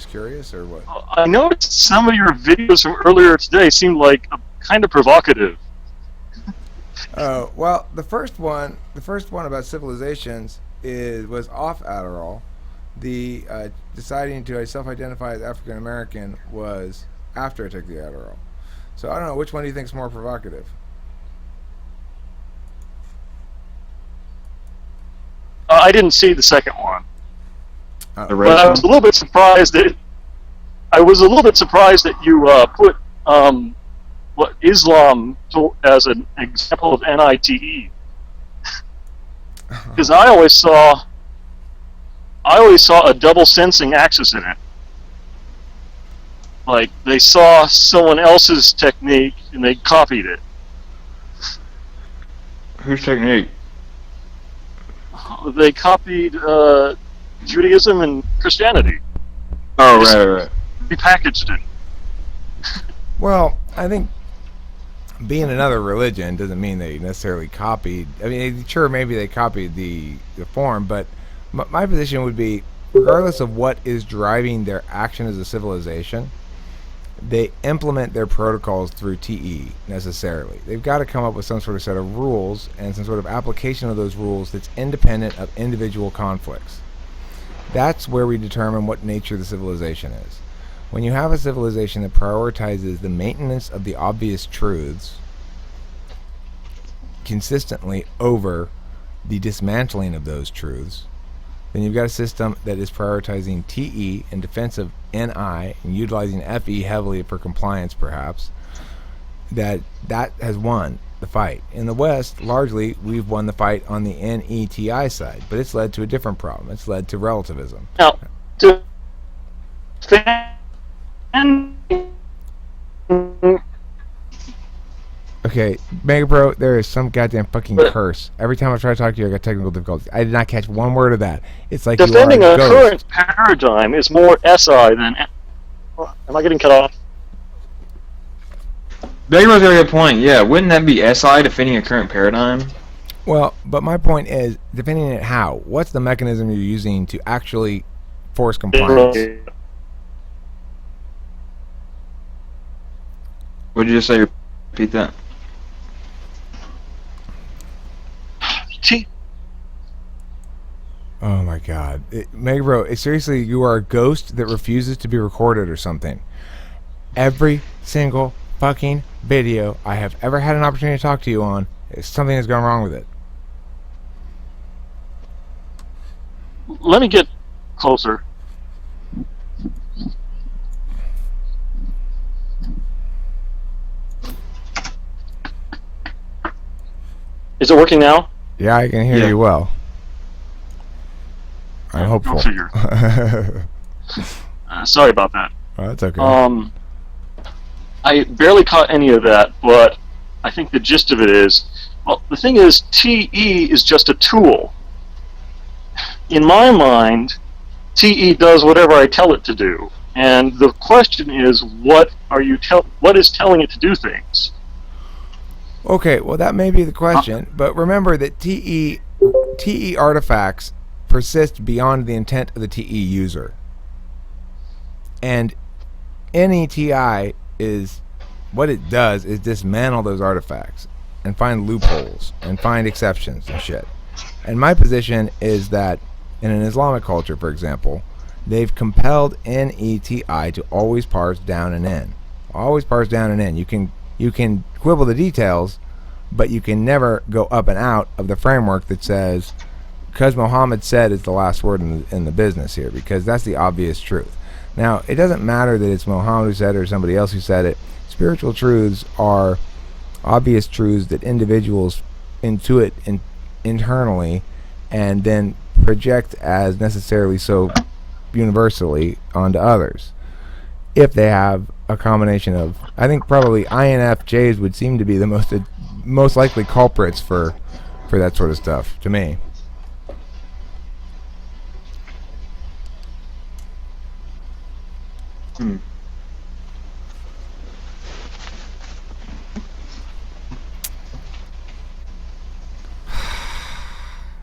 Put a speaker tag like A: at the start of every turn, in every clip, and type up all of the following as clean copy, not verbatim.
A: just curious, or what?
B: I noticed some of your videos from earlier today seemed like kind of provocative.
A: Well, the first one about civilizations was off Adderall. The deciding to self-identify as African American was after I took the Adderall. So I don't know, which one do you think is more provocative?
B: I didn't see the second one,
C: The
A: Oh,
B: but
C: race
B: I was
C: one?
B: a little bit surprised that you put what Islam as an example of NITE, because I always saw a double sensing axis in it. Like they saw someone else's technique and they copied it.
C: Whose technique?
B: They copied Judaism and Christianity.
C: Oh,
B: Just
C: right.
B: repackaged it.
A: well, I think being another religion doesn't mean they necessarily copied. I mean, sure, maybe they copied the form, but my position would be, regardless of what is driving their action as a civilization, they implement their protocols through TE necessarily. They've got to come up with some sort of set of rules and some sort of application of those rules that's independent of individual conflicts. That's where we determine what nature the civilization is. When you have a civilization that prioritizes the maintenance of the obvious truths consistently over the dismantling of those truths, then you've got a system that is prioritizing TE in defense of NI and utilizing FE heavily for compliance, perhaps. That has won the fight. In the West, largely, we've won the fight on the NETI side, but it's led to a different problem. It's led to relativism.
B: Now, to defend
A: Okay, Megabro, there is some goddamn fucking curse. Every time I try to talk to you, I got technical difficulties. I did not catch one word of that. It's like
B: defending
A: you are
B: a
A: a ghost.
B: current paradigm is more SI than. Am I getting cut off?
C: Baker's got a good point. Yeah, wouldn't that be SI defending a current paradigm?
A: Well, but my point is, depending on how, what's the mechanism you're using to actually force compliance?
C: Would you just say repeat that?
A: Oh my god. Megabro, seriously, you are a ghost that refuses to be recorded or something. Every single fucking video I have ever had an opportunity to talk to you on, something has gone wrong with it.
B: Let me get closer. Is it working now?
A: Yeah, I can hear
C: Yeah.
A: you well. I'm hopeful.
B: Go figure. Sorry about that.
A: Oh, that's okay.
B: I barely caught any of that, but I think the gist of it is, well, the thing is, TE is just a tool. In my mind, TE does whatever I tell it to do, and the question is, what is telling it to do things?
A: Okay, well that may be the question, but remember that TE artifacts persist beyond the intent of the TE user. And NETI is, what it does is dismantle those artifacts and find loopholes and find exceptions and shit. And my position is that in an Islamic culture, for example, they've compelled NETI to always parse down and in. Always parse down and in. You can quibble the details, but you can never go up and out of the framework that says, because Muhammad said is the last word in the business here, because that's the obvious truth. Now, it doesn't matter that it's Muhammad who said it or somebody else who said it. Spiritual truths are obvious truths that individuals intuit internally and then project as necessarily so universally onto others. If they have a combination of, I think probably INFJs would seem to be the most likely culprits for that sort of stuff, to me.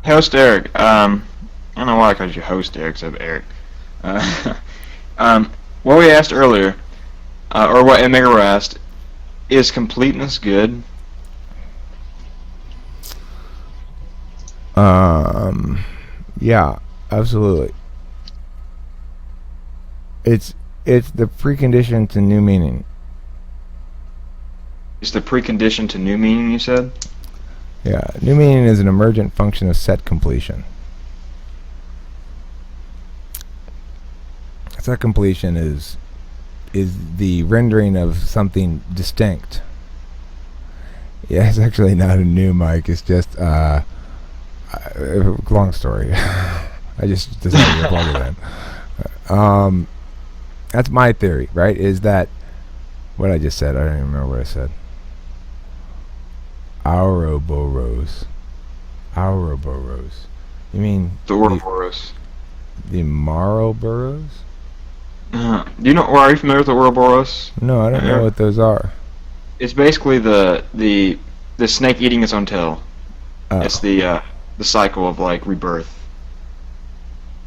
C: Host Eric. I don't know why I called you Host Eric instead of Eric. What we asked earlier, or what Megabro asked, is completeness good?
A: Yeah, absolutely. It's the precondition to new meaning.
C: Is the precondition to new meaning, you said?
A: Yeah, new meaning is an emergent function of set completion. Set completion is the rendering of something distinct. Yeah, it's actually not a new mic. It's just long story. I just decided to plug it in. That's my theory, right? Is that what I just said? I don't even remember what I said. Ouroboros. You mean
C: The Ouroboros.
A: the Marlboros?
C: Do you know? Or are you familiar with the Ouroboros?
A: No, I don't know what those are.
C: It's basically the snake eating its own tail.
A: Oh.
C: It's the cycle of like rebirth.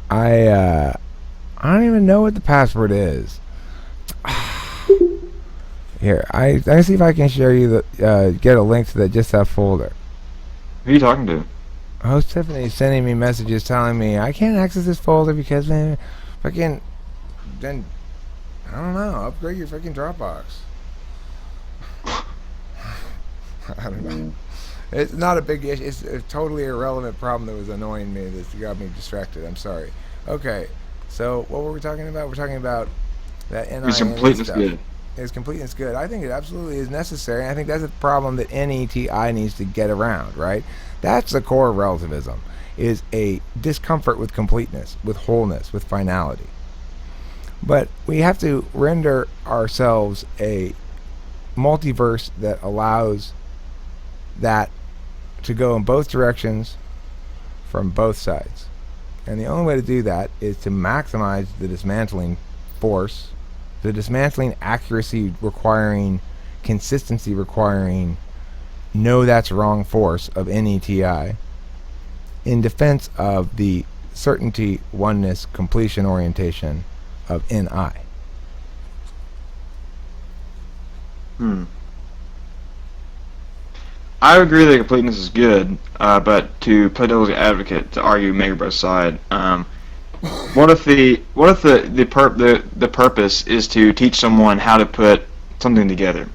A: I don't even know what the password is. Here, I see if I can share you the get a link to that folder.
C: Who are you talking to?
A: Host Tiffany is sending me messages telling me I can't access this folder because man, fucking then I don't know. Upgrade your freaking Dropbox. I don't know. It's not a big issue. It's a totally irrelevant problem that was annoying me. That got me distracted. I'm sorry. Okay, so what were we talking about? We're talking about that NIN
C: Is completeness
A: stuff.
C: good?
A: Is completeness good? I think it absolutely is necessary. I think that's a problem that NETI needs to get around, right? That's the core of relativism, is a discomfort with completeness, with wholeness, with finality. But we have to render ourselves a multiverse that allows that to go in both directions from both sides. And the only way to do that is to maximize the dismantling force, the dismantling accuracy requiring, consistency requiring, no that's wrong force of NETI in defense of the certainty, oneness, completion orientation of NI.
C: I agree that completeness is good, but to play devil's advocate, to argue Megabro's side, what if the purpose is to teach someone how to put something together?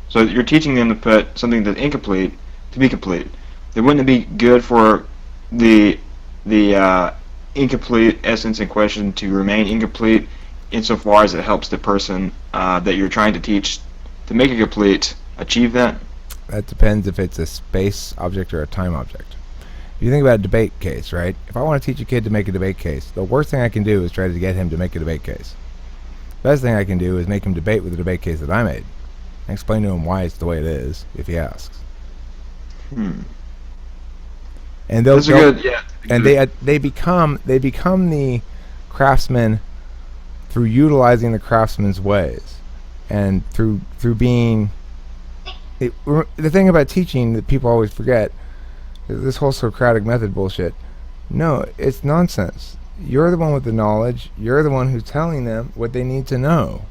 C: So you're teaching them to put something that's incomplete to be complete. Then wouldn't it be good for the incomplete essence in question to remain incomplete insofar as it helps the person that you're trying to teach to make it complete achieve that?
A: That depends if it's a space object or a time object. If you think about a debate case, right? If I want to teach a kid to make a debate case, the worst thing I can do is try to get him to make a debate case. The best thing I can do is make him debate with the debate case that I made and explain to him why it's the way it is if he asks. And
C: That's a good, yeah.
A: and they become the craftsman through utilizing the craftsman's ways and through being the thing about teaching that people always forget, this whole Socratic method bullshit. No, it's nonsense. You're the one with the knowledge. You're the one who's telling them what they need to know.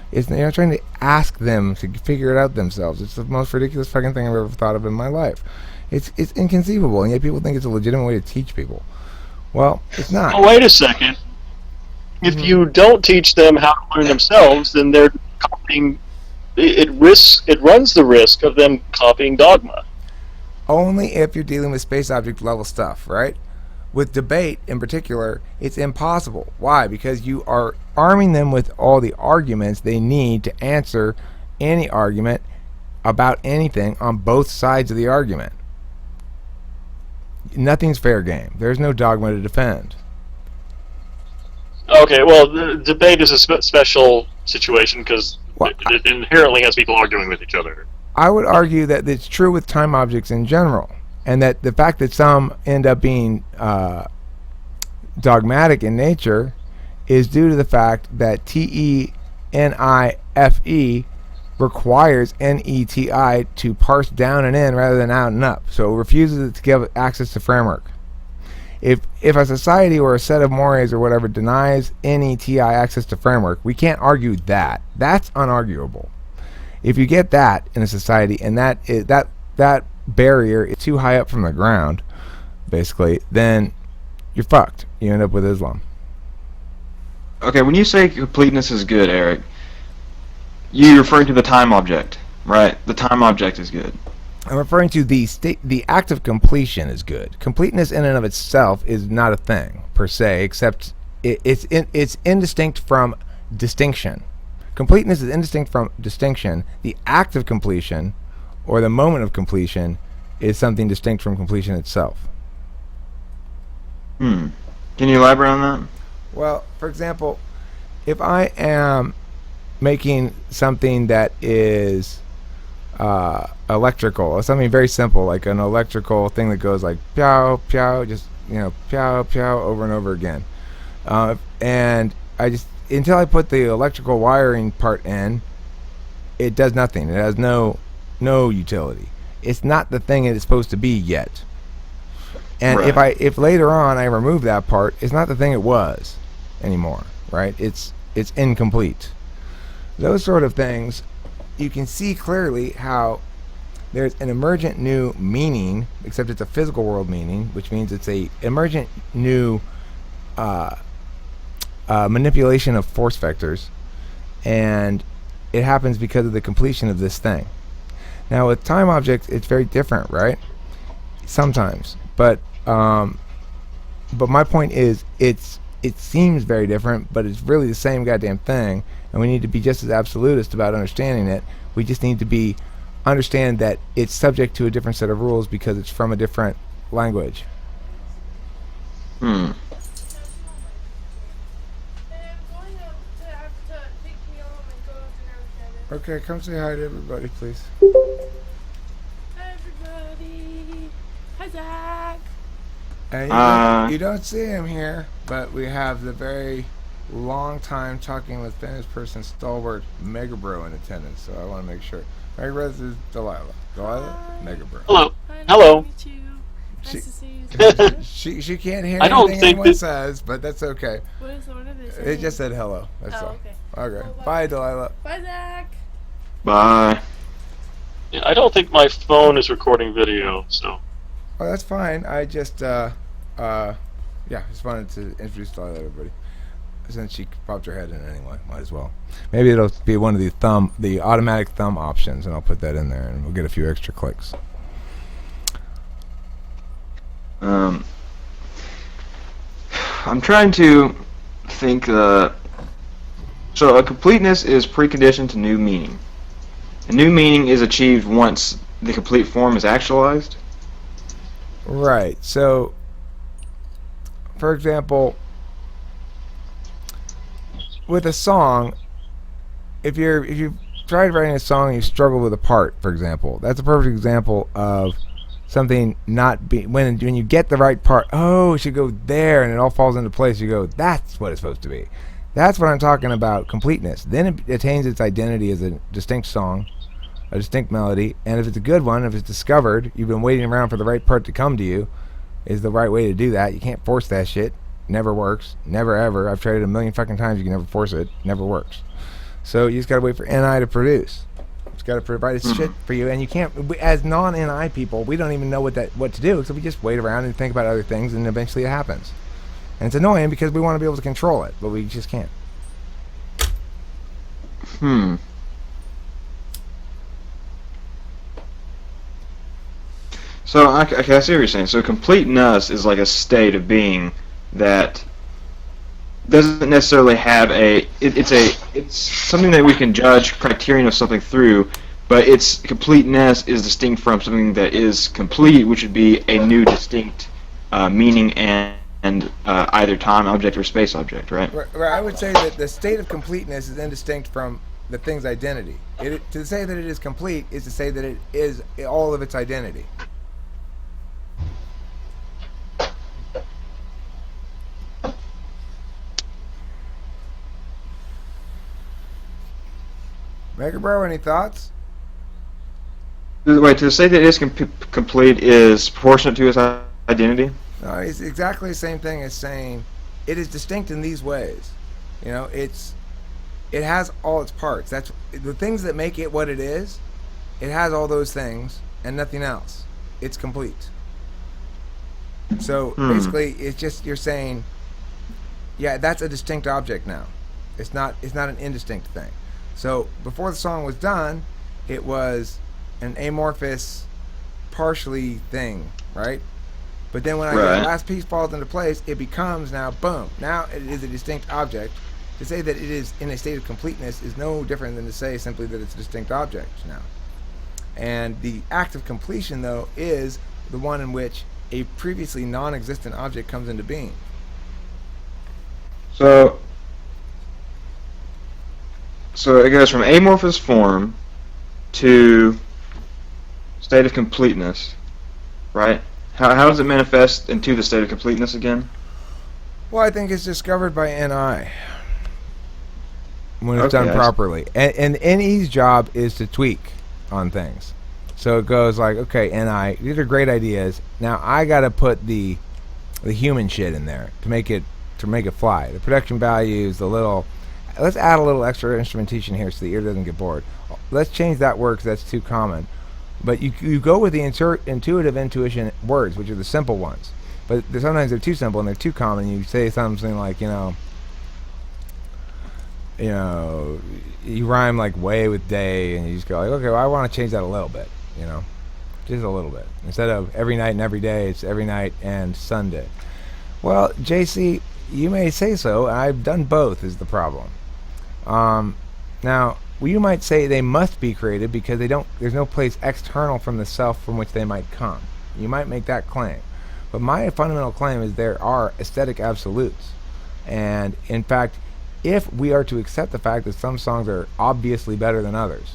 A: You're not trying to ask them to figure it out themselves. It's the most ridiculous fucking thing I've ever thought of in my life. It's inconceivable, and yet people think it's a legitimate way to teach people. Well, it's not.
B: Oh, wait a second. If you don't teach them how to learn themselves, then they're copying. It runs the risk of them copying dogma.
A: Only if you're dealing with space object level stuff, right? With debate in particular, it's impossible. Why? Because you are arming them with all the arguments they need to answer any argument about anything on both sides of the argument. Nothing's fair game. There's no dogma to defend.
B: Okay, well, the debate is a special situation because it inherently has people arguing with each other.
A: I would argue that it's true with time objects in general, and that the fact that some end up being dogmatic in nature is due to the fact that TENIFE requires NETI to parse down and in rather than out and up, so it refuses to give access to framework. if a society or a set of mores or whatever denies any TI access to framework, we can't argue that. That's unarguable. If you get that in a society and that barrier is too high up from the ground, basically, then you're fucked. You end up with Islam.
C: Okay, when you say completeness is good, Eric, you're referring to the time object, right? The time object is good.
A: I'm referring to the act of completion is good. Completeness in and of itself is not a thing per se, except it's indistinct from distinction. Completeness is indistinct from distinction. The act of completion, or the moment of completion, is something distinct from completion itself.
C: Can you elaborate on that?
A: Well, for example, if I am making something that is electrical, or something very simple, like an electrical thing that goes like pow pow, just pow pow over and over again, and I just, until I put the electrical wiring part in, it does nothing. It has no utility. It's not the thing it is supposed to be yet. And
C: Right.
A: if later on I remove that part, it's not the thing it was anymore, right? It's incomplete. Those sort of things, you can see clearly how there's an emergent new meaning, except it's a physical world meaning, which means it's a emergent new manipulation of force vectors, and it happens because of the completion of this thing. Now with time objects, it's very different, right? Sometimes, but my point is, it seems very different, but it's really the same goddamn thing, and we need to be just as absolutist about understanding it. We just need to understand that it's subject to a different set of rules because it's from a different language. Okay, come say hi to everybody, please.
D: Hi, everybody. Hi, Zach.
A: And you don't see him here, but we have the very long time talking with famous person stalwart Megabro in attendance, so I want to make sure. Megabro, this is Delilah. Delilah, Megabro.
B: Hello.
D: Hi, nice
B: Hello.
D: to meet you. Nice
A: She-
D: to see you, Zach.
A: She can't hear
B: I don't
A: anything
B: think
A: anyone
B: that-
A: says, but that's okay.
D: What did they say?
A: It just said hello. That's
D: Oh,
A: all.
D: okay.
A: Okay.
D: Well,
A: Bye, Delilah.
D: Bye, Zach.
C: Bye.
B: I don't think my phone is recording video, so.
A: Oh, that's fine. I just just wanted to introduce Delilah to everybody. Since she popped her head in anyway, might as well. Maybe it'll be one of the automatic thumb options, and I'll put that in there, and we'll get a few extra clicks.
C: I'm trying to think. So a completeness is preconditioned to new meaning. A new meaning is achieved once the complete form is actualized.
A: Right. So, for example, with a song, if you tried writing a song and you struggle with a part, for example, that's a perfect example of something not being, when you get the right part, oh, it should go there, and it all falls into place. You go, that's what it's supposed to be. That's what I'm talking about, completeness. Then it attains its identity as a distinct song, a distinct melody, and if it's a good one, if it's discovered, you've been waiting around for the right part to come to you, is the right way to do that. You can't force that shit. Never works. Never ever. I've tried it a million fucking times. You can never force it. Never works. So you just gotta wait for NI to produce. It's gotta provide its shit for you, and you can't. As non-NI people, we don't even know what to do, so we just wait around and think about other things, and eventually it happens. And it's annoying because we want to be able to control it, but we just can't.
C: So I see what you're saying. So completeness is like a state of being that doesn't necessarily have it's something that we can judge criterion of something through, but its completeness is distinct from something that is complete, which would be a new distinct meaning and either time object or space object, right?
A: Right, I would say that the state of completeness is indistinct from the thing's identity. To say that it is complete is to say that it is all of its identity. Megabro, any thoughts?
C: Wait, to say that it is complete is proportionate to its identity?
A: No, it's exactly the same thing as saying it is distinct in these ways. It has all its parts. That's the things that make it what it is. It has all those things and nothing else. It's complete. So basically, it's just you're saying, yeah, that's a distinct object now. It's not an indistinct thing. So before the song was done, it was an amorphous, partially thing, right? But then when the last piece falls into place, it becomes now boom. Now it is a distinct object. To say that it is in a state of completeness is no different than to say simply that it's a distinct object now. And the act of completion, though, is the one in which a previously non-existent object comes into being.
C: So it goes from amorphous form to state of completeness, right? How does it manifest into the state of completeness again?
A: Well, I think it's discovered by NI when it's done properly. And NE's job is to tweak on things. So it goes like, okay, NI, these are great ideas. Now I got to put the human shit in there to make it fly. The production values, let's add a little extra instrumentation here so the ear doesn't get bored. Let's change that word because that's too common. But you go with the intuitive intuition words, which are the simple ones. But sometimes they're too simple and they're too common. You say something like, you rhyme like way with day, and you just go like, okay, well, I want to change that a little bit, just a little bit. Instead of every night and every day, it's every night and Sunday. Well, JC, you may say so. I've done both is the problem. Now, you might say they must be created because there's no place external from the self from which they might come. You might make that claim. But my fundamental claim is there are aesthetic absolutes. And in fact, if we are to accept the fact that some songs are obviously better than others,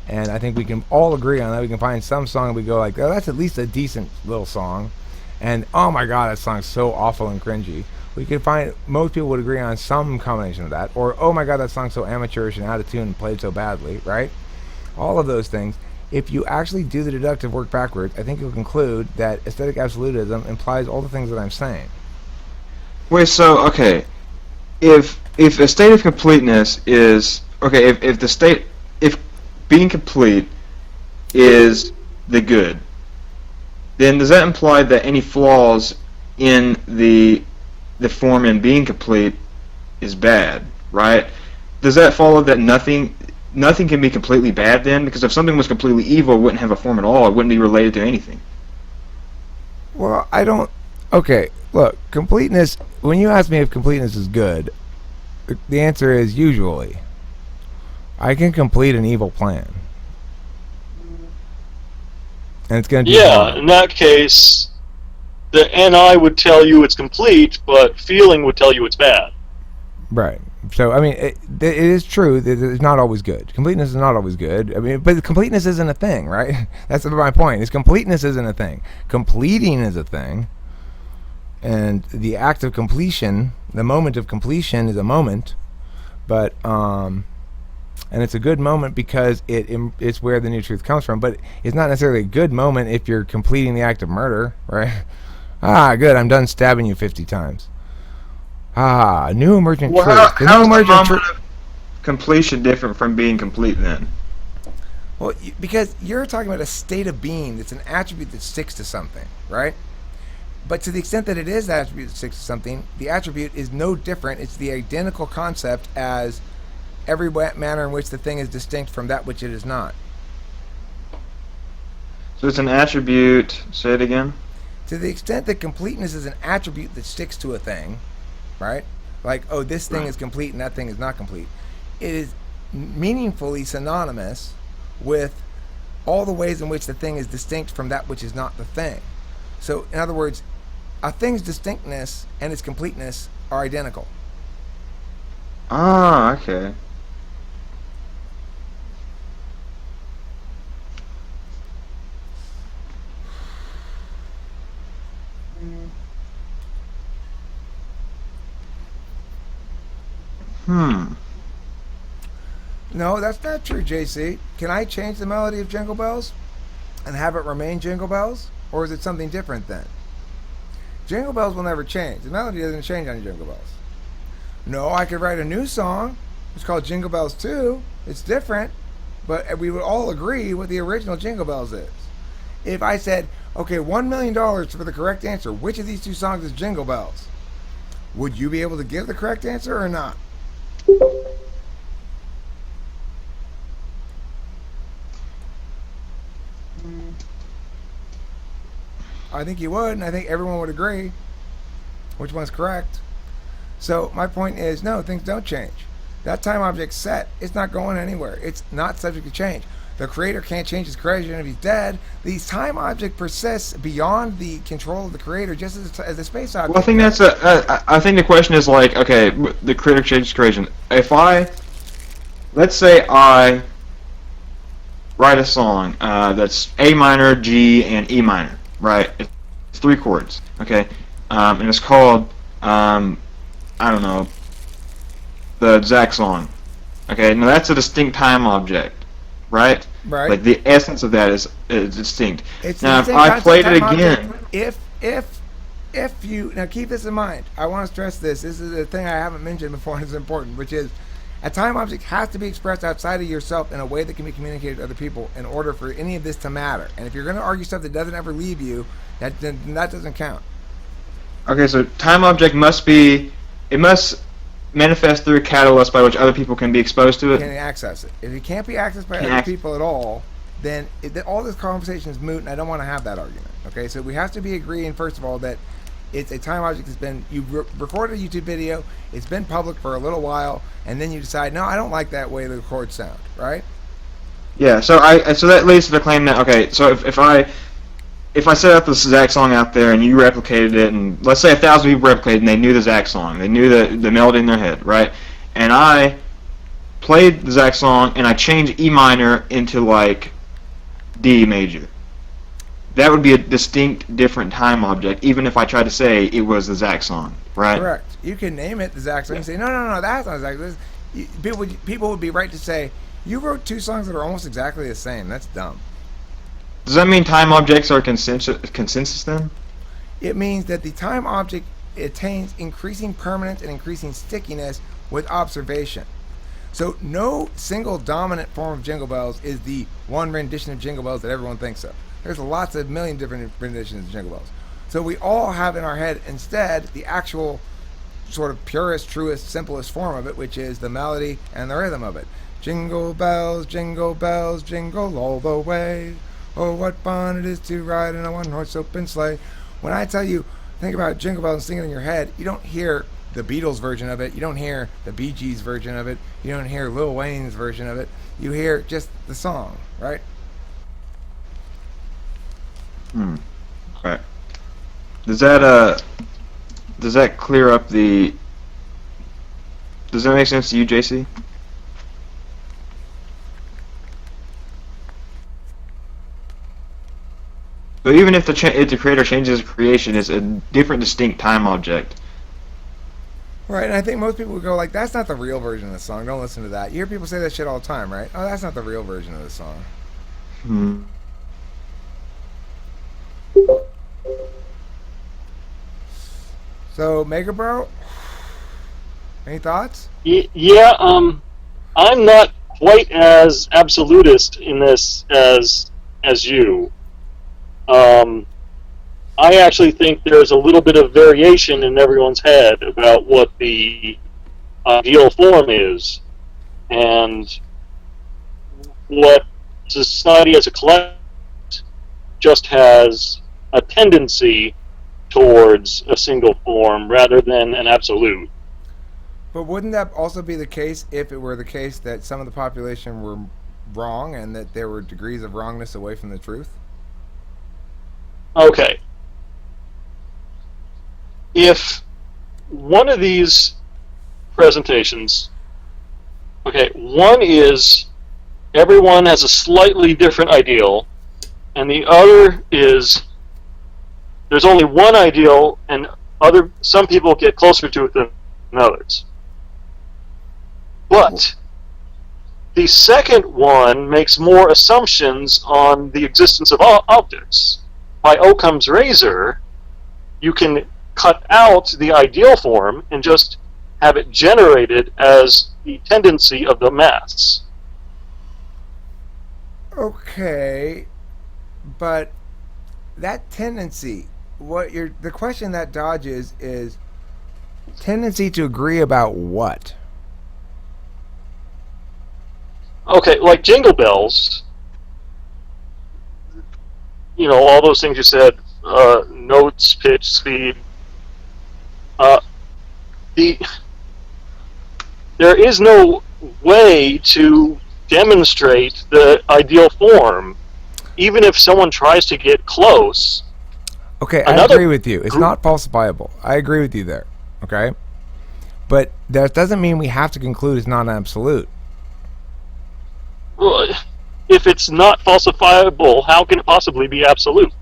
A: and I think we can all agree on that, we can find some song and we go like, oh, that's at least a decent little song, and oh my god, that song's so awful and cringy. We can find, most people would agree on some combination of that, or oh my god, that song's so amateurish and out of tune and played so badly, right? All of those things. If you actually do the deductive work backwards, I think you'll conclude that aesthetic absolutism implies all the things that I'm saying.
C: Wait, so okay, if a state of completeness is okay, if being complete is the good, then does that imply that any flaws in the form in being complete is bad, right? Does that follow that nothing can be completely bad then? Because if something was completely evil, it wouldn't have a form at all. It wouldn't be related to anything.
A: Well, I don't... Okay, look, completeness... When you ask me if completeness is good, the answer is usually. I can complete an evil plan. And it's going to do harm.
B: In that case, the NI would tell you it's complete, but feeling would tell you it's bad.
A: Right. So, I mean, it is true that it's not always good. Completeness is not always good. I mean, but completeness isn't a thing, right? That's my point. Is completeness isn't a thing. Completing is a thing. And the act of completion, the moment of completion is a moment. But, and it's a good moment because it's where the new truth comes from. But it's not necessarily a good moment if you're completing the act of murder, right? Ah, good, I'm done stabbing you 50 times. Ah, new emergent truth.
C: How's the moment of completion different from being complete then?
A: Well, because you're talking about a state of being that's an attribute that sticks to something, right? But to the extent that it is an attribute that sticks to something, the attribute is no different. It's the identical concept as every manner in which the thing is distinct from that which it is not.
C: So it's an attribute, say it again?
A: To the extent that completeness is an attribute that sticks to a thing, right? Like, oh, this thing is complete and that thing is not complete. It is meaningfully synonymous with all the ways in which the thing is distinct from that which is not the thing. So, in other words, a thing's distinctness and its completeness are identical.
C: Ah, okay.
A: No, that's not true, JC. Can I change the melody of Jingle Bells and have it remain Jingle Bells? Or is it something different then? Jingle bells will never change. The melody doesn't change on Jingle bells. No, I could write a new song. It's called Jingle Bells 2. It's different, but we would all agree what the original Jingle Bells is. If I said, okay, $1 million for the correct answer, which of these two songs is Jingle Bells? Would you be able to give the correct answer or not? I think you would, and I think everyone would agree which one's correct. So my point is, no, things don't change. That time object's set. It's not going anywhere. It's not subject to change. The creator can't change his creation if he's dead. The time object persists beyond the control of the creator, just as a space object.
C: Well, I think I think the question is like, okay, the creator changes creation. Let's say I write a song that's A minor, G, and E minor, right? It's 3 chords, okay, and it's called I don't know, the Zach song. Okay, now that's a distinct time object, right?
A: Right.
C: Like the essence of that is distinct.
A: It's
C: now,
A: the
C: if
A: same
C: I
A: concept
C: played
A: of
C: it
A: time
C: again,
A: object. If you now keep this in mind, I want to stress this. This is a thing I haven't mentioned before, and it's important, which is a time object has to be expressed outside of yourself in a way that can be communicated to other people in order for any of this to matter. And if you're going to argue stuff that doesn't ever leave you, that doesn't count.
C: okay, so time object must manifest through a catalyst by which other people can be exposed to it.
A: Can access it. If it can't be accessed by other people at all, then all this conversation is moot, and I don't want to have that argument. Okay, so we have to be agreeing, first of all, that it's a time object that's been, you recorded a YouTube video, it's been public for a little while, and then you decide, no, I don't like that way the chords sound, right?
C: Yeah, so that leads to the claim that, okay, so if I set up this Zach song out there and you replicated it, and let's say 1,000 people replicated and they knew the Zach song, they knew the melody in their head, right? And I played the Zach song and I changed E minor into like D major. That would be a distinct, different time object, even if I tried to say it was the Zach song, right?
A: Correct. You can name it the Zach song and say, no, that's not Zach. People would be right to say, you wrote 2 songs that are almost exactly the same. That's dumb.
C: Does that mean time objects are consensus then?
A: It means that the time object attains increasing permanence and increasing stickiness with observation. So no single dominant form of Jingle Bells is the one rendition of Jingle Bells that everyone thinks of. There's lots of million different renditions of Jingle Bells. So we all have in our head instead the actual sort of purest, truest, simplest form of it, which is the melody and the rhythm of it. Jingle bells, jingle all the way. Oh, what fun it is to ride in a one-horse open sleigh. When I tell you, think about Jingle Bells and sing it in your head, you don't hear the Beatles version of it. You don't hear the Bee Gees version of it. You don't hear Lil Wayne's version of it. You hear just the song, right?
C: Right. Does that clear up the? Does that make sense to you, JC? But even if the creator changes creation, it's a different, distinct time object.
A: Right, and I think most people would go like, that's not the real version of the song. Don't listen to that. You hear people say that shit all the time, right? Oh, that's not the real version of the song. So, Megabro, any thoughts?
B: Yeah, I'm not quite as absolutist in this as you. I actually think there's a little bit of variation in everyone's head about what the ideal form is, and what society as a collective just has a tendency towards a single form rather than an absolute.
A: But wouldn't that also be the case if it were the case that some of the population were wrong and that there were degrees of wrongness away from the truth?
B: Okay. If one of these presentations, one is everyone has a slightly different ideal, and the other is there's only one ideal, and some people get closer to it than others. But the second one makes more assumptions on the existence of objects. By Occam's razor, you can cut out the ideal form and just have it generated as the tendency of the mass.
A: Okay, but that tendency, the question that dodges is tendency to agree about what?
B: Okay, like Jingle Bells, all those things you said, notes, pitch, speed. The There is no way to demonstrate the ideal form, even if someone tries to get close.
A: Okay, I agree with you. It's not falsifiable. I agree with you there. Okay? But that doesn't mean we have to conclude it's not absolute.
B: Well, if it's not falsifiable, how can it possibly be absolute?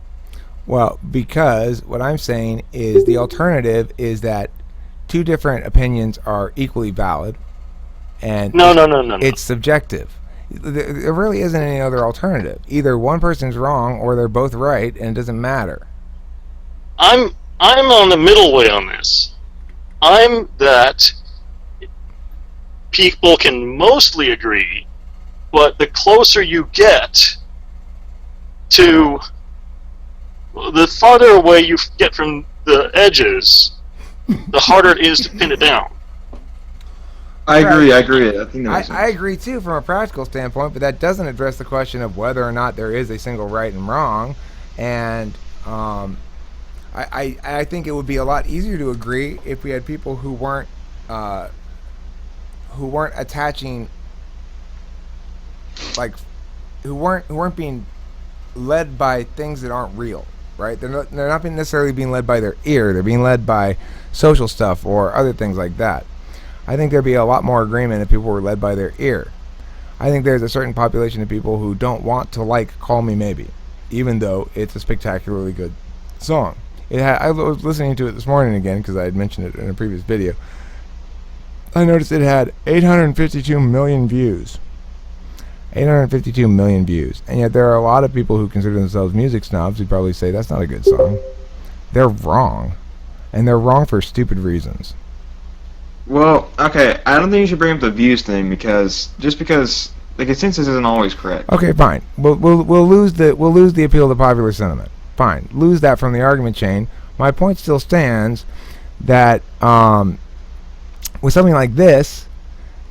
A: Well, because what I'm saying is the alternative is that two different opinions are equally valid, and
B: No.
A: it's subjective. There really isn't any other alternative. Either one person's wrong or they're both right, and it doesn't matter.
B: I'm on the middle way on this. I'm that people can mostly agree, but the closer you get to, the farther away you get from the edges, the harder it is to pin it down.
C: I agree. I think that makes sense.
A: I agree too from a practical standpoint, but that doesn't address the question of whether or not there is a single right and wrong. And I think it would be a lot easier to agree if we had people who weren't attaching, like, who weren't being led by things that aren't real, right? They're not necessarily being led by their ear. They're being led by social stuff or other things like that. I think there'd be a lot more agreement if people were led by their ear. I think there's a certain population of people who don't want to like Call Me Maybe, even though it's a spectacularly good song. I was listening to it this morning again because I had mentioned it in a previous video. I noticed it had 852 million views. 852 million views. And yet there are a lot of people who consider themselves music snobs who probably say that's not a good song. They're wrong. And they're wrong for stupid reasons.
C: Well, okay, I don't think you should bring up the views thing because the consensus isn't always correct.
A: Okay, fine. We'll lose the appeal to popular sentiment. Fine, lose that from the argument chain. My point still stands that with something like this,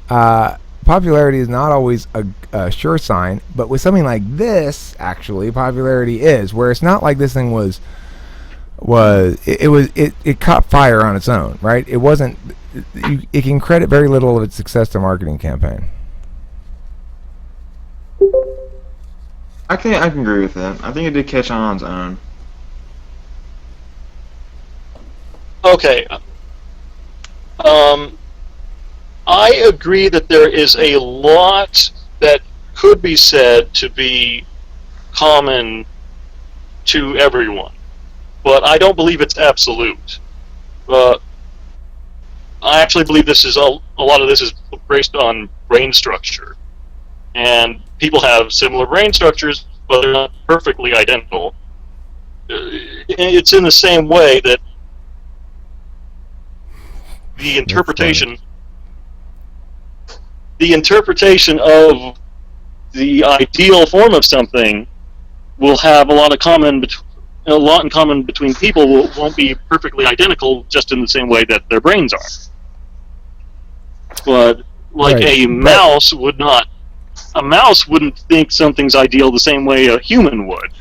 A: popularity is not always a sure sign. But with something like this, actually, popularity is. Where it's not like this thing it caught fire on its own, right? It wasn't. It can credit very little of its success to marketing campaign.
C: I can agree with that. I think it did catch on its own.
B: Okay. I agree that there is a lot that could be said to be common to everyone, but I don't believe it's absolute. I actually believe this is a lot of this is based on brain structure, and people have similar brain structures, but they're not perfectly identical. It's in the same way that the interpretation of the ideal form of something will have a lot in common between people. Won't be perfectly identical, just in the same way that their brains are. But a mouse would not. A mouse wouldn't think something's ideal the same way a human would.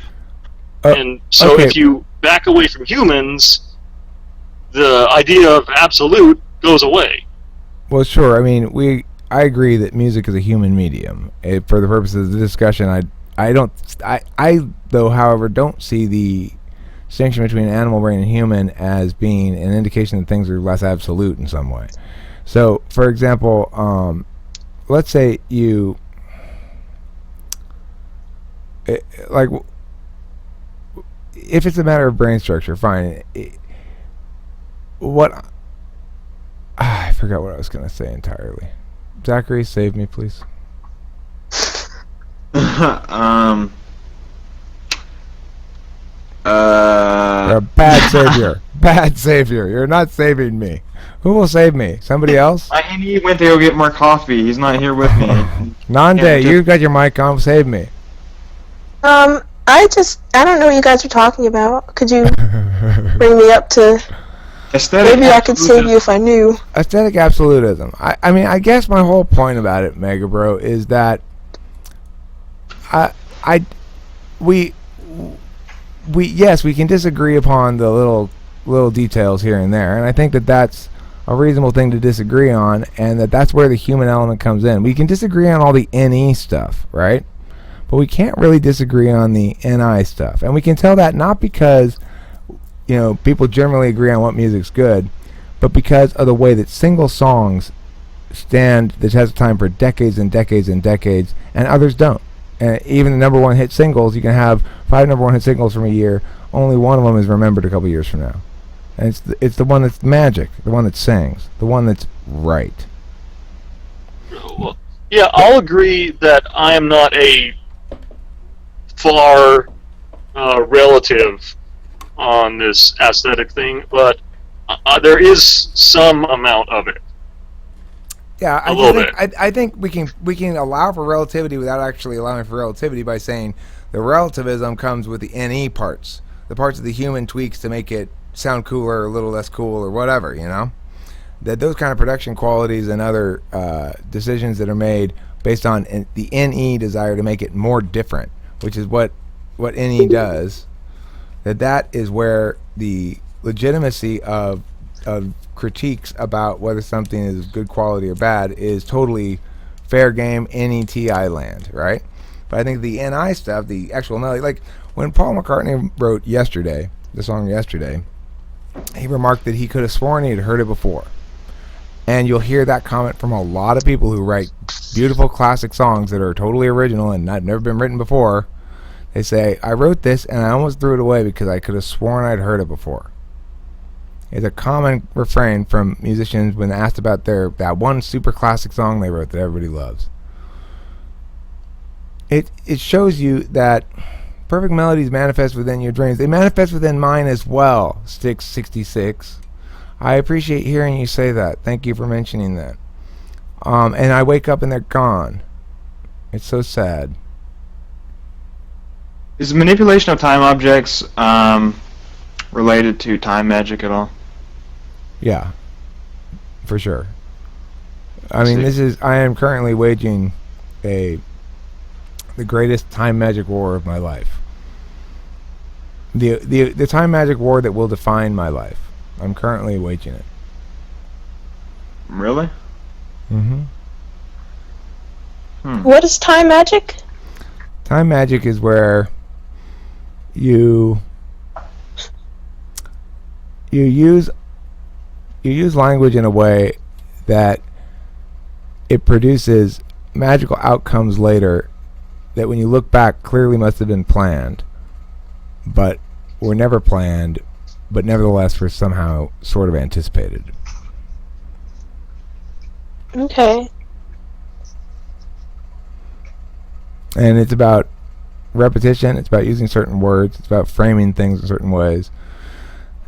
B: And so if you back away from humans, the idea of absolute goes away.
A: Well, sure. I mean, I agree that music is a human medium. For the purposes of the discussion, I though, however, don't see the distinction between animal brain and human as being an indication that things are less absolute in some way. So, for example, let's say you if it's a matter of brain structure, fine. I forgot what I was going to say entirely. Zachary, save me, please. You're a bad savior. Bad savior. You're not saving me. Who will save me? Somebody else?
C: He went to go get more coffee. He's not here with me.
A: Nande,
C: Yeah,
A: you've got your mic on. Save me.
E: I don't know what you guys are talking about. Could you bring me up to...
C: Aesthetic
E: Maybe I could save you if I knew.
A: Aesthetic absolutism. I mean, I guess my whole point about it, Megabro, is that yes, we can disagree upon the little details here and there, and I think that that's a reasonable thing to disagree on, and that's where the human element comes in. We can disagree on all the NE stuff, right? But we can't really disagree on the NI stuff, and we can tell that not because people generally agree on what music's good, but because of the way that single songs stand the test of time for decades and decades and decades, and others don't. And even the number one hit singles, you can have 5 number one hit singles from a year. Only one of them is remembered a couple years from now. And it's the one that's magic, the one that sings, the one that's right.
B: Well, yeah, I'll agree that I am not a far relative on this aesthetic thing, but there is some amount of it.
A: Yeah, I think we can allow for relativity without actually allowing for relativity by saying the relativism comes with the NE parts, the parts of the human tweaks to make it sound cooler or a little less cool or whatever, that those kind of production qualities and other decisions that are made based on the NE desire to make it more different, which is what NE does, that is where the legitimacy of critiques about whether something is good quality or bad is totally fair game NETI land, right? But I think the NI stuff, the actual melody, like when Paul McCartney wrote the song Yesterday, he remarked that he could have sworn he had heard it before. And you'll hear that comment from a lot of people who write beautiful classic songs that are totally original and not never been written before. They say, I wrote this and I almost threw it away because I could have sworn I'd heard it before. It's a common refrain from musicians when asked about that one super classic song they wrote that everybody loves. It shows you that perfect melodies manifest within your dreams. They manifest within mine as well, Stix66. I appreciate hearing you say that. Thank you for mentioning that. And I wake up and they're gone. It's so sad.
C: Is manipulation of time objects related to time magic at all?
A: Yeah, for sure. I mean, I am currently waging the greatest time magic war of my life. The time magic war that will define my life. I'm currently waging it.
C: Really?
A: Mm-hmm.
E: What is time magic?
A: Time magic is where you use language in a way that it produces magical outcomes later that when you look back clearly must have been planned, but were never planned, but nevertheless were somehow sort of anticipated.
E: Okay.
A: And it's about repetition, it's about using certain words, it's about framing things in certain ways,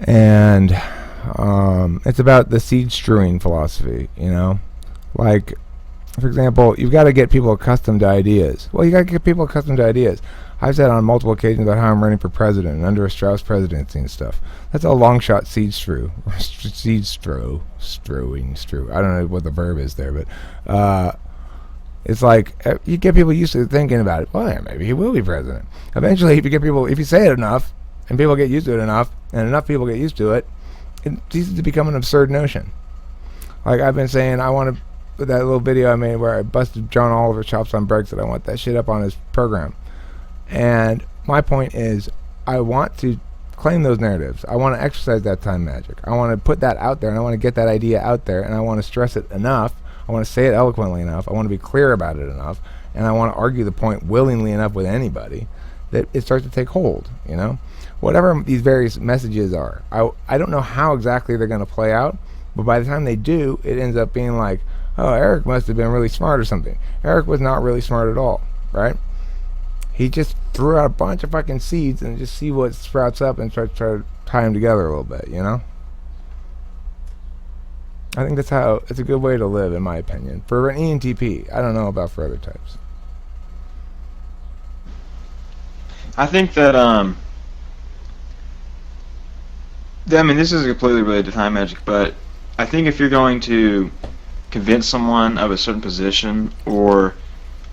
A: and it's about the seed strewing philosophy, like, for example, you've got to get people accustomed to ideas. Well, you got to get people accustomed to ideas. I've said on multiple occasions about how I'm running for president and under a Strauss presidency and stuff. That's a long shot seed strew. Strewing. I don't know what the verb is there, but it's like you get people used to thinking about it. Well, yeah, maybe he will be president. Eventually, if you say it enough and people get used to it enough, and enough people get used to it, it ceases to become an absurd notion. Like I've been saying, I want to. That little video I made where I busted John Oliver's chops on Brexit, I want that shit up on his program. And my point is, I want to claim those narratives. I want to exercise that time magic. I want to put that out there, and I want to get that idea out there, and I want to stress it enough. I want to say it eloquently enough. I want to be clear about it enough, and I want to argue the point willingly enough with anybody that it starts to take hold, Whatever these various messages are, I don't know how exactly they're going to play out, but by the time they do, it ends up being like, oh, Eric must have been really smart or something. Eric was not really smart at all, right? He just threw out a bunch of fucking seeds and just see what sprouts up and try tie them together a little bit, you know? I think it's a good way to live, in my opinion. For an ENTP, I don't know about for other types.
C: I think that I mean, this is completely related to time magic, but I think if you're going to convince someone of a certain position or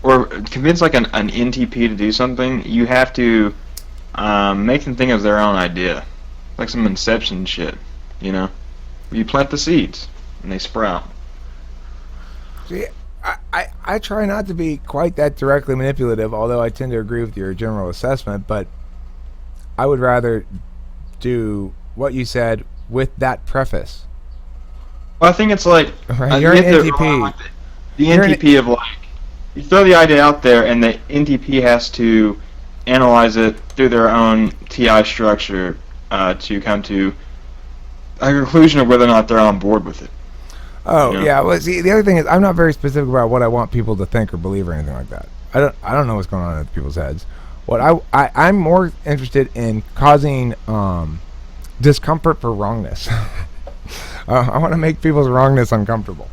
C: convince like an NTP to do something, you have to make them think of their own idea, like some inception shit, you know? You plant the seeds and they sprout.
A: See, I try not to be quite that directly manipulative, although I tend to agree with your general assessment, but I would rather do what you said with that preface.
C: Well, I think it's like
A: Right, you're
C: you
A: an
C: have to
A: NTP.
C: rely on, like, the
A: You're an-
C: NTP of like you throw the idea out there, and the NTP has to analyze it through their own TI structure to come to a conclusion of whether or not they're on board with it.
A: Oh
C: Yeah.
A: yeah. Well, see, the other thing is I'm not very specific about what I want people to think or believe or anything like that. I don't know what's going on in people's heads. What I'm more interested in causing discomfort for wrongness. I want to make people's wrongness uncomfortable.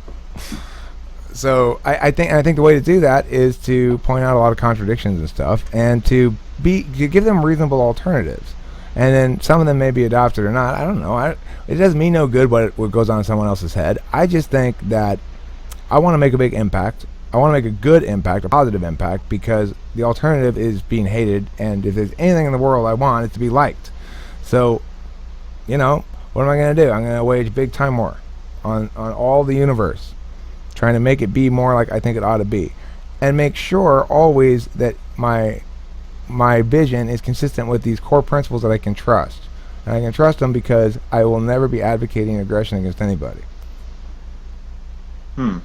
A: So I think the way to do that is to point out a lot of contradictions and stuff, and to give them reasonable alternatives. And then some of them may be adopted or not. I don't know. It does me no good what goes on in someone else's head. I just think that I want to make a big impact. I want to make a good impact, a positive impact, because the alternative is being hated. And if there's anything in the world I want, it's to be liked. So, you know, what am I going to do? I'm going to wage big time war on all the universe, trying to make it be more like I think it ought to be, and make sure always that my vision is consistent with these core principles that I can trust. And I can trust them because I will never be advocating aggression against anybody.
B: Do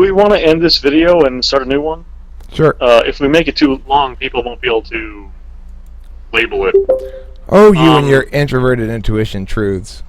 B: we want to end this video and start a new one?
A: Sure.
B: If we make it too long, people won't be able to label it.
A: Oh, you and your introverted intuition truths.